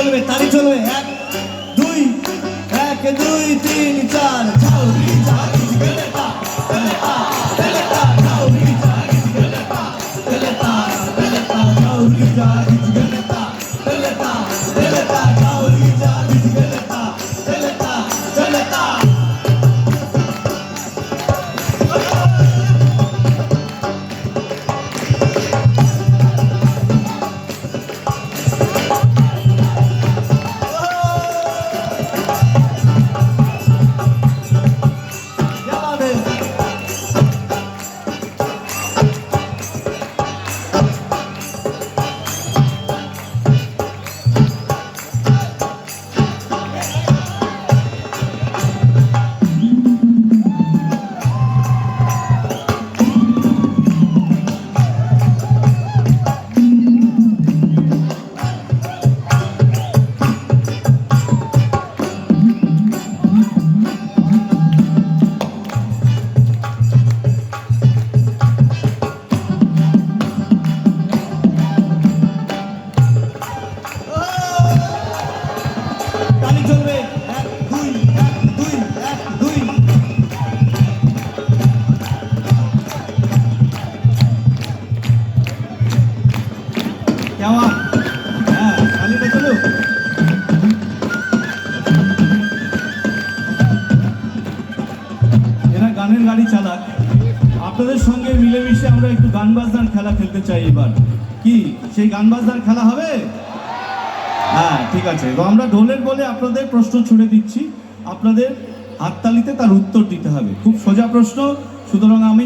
চলবে, তালি চলবে। 1 2 1 2 3 4 ঝাউরি ঝাউরি গেলেতা গেলেতা গেলেতা ঝাউরি ঝাউরি গেলেতা গেলেতা গেলেতা ঝাউরি ঝাউরি গেলেতা গেলেতা গেলেতা ঝাউরি ঝাউরি গেলেতা গেলেতা গেলেতা। তালি চলবে। 1 2 1 2 1 2। কেমন? হ্যাঁ, তালিটা চলুক। এরা গানের গাড়ি চালাক। আপনাদের সঙ্গে মিলেমিশে আমরা একটু গান বাজনার খেলা খেলতে চাই এবার। কি সেই গান বাজনার খেলা হবে? হ্যাঁ, ঠিক আছে। তো আমরা ঢোলের বলে আপনাদের প্রশ্ন ছুড়ে দিচ্ছি, আপনাদের হাততালিতে তার উত্তর দিতে হবে। খুব সোজা প্রশ্ন, সুতরাং আমি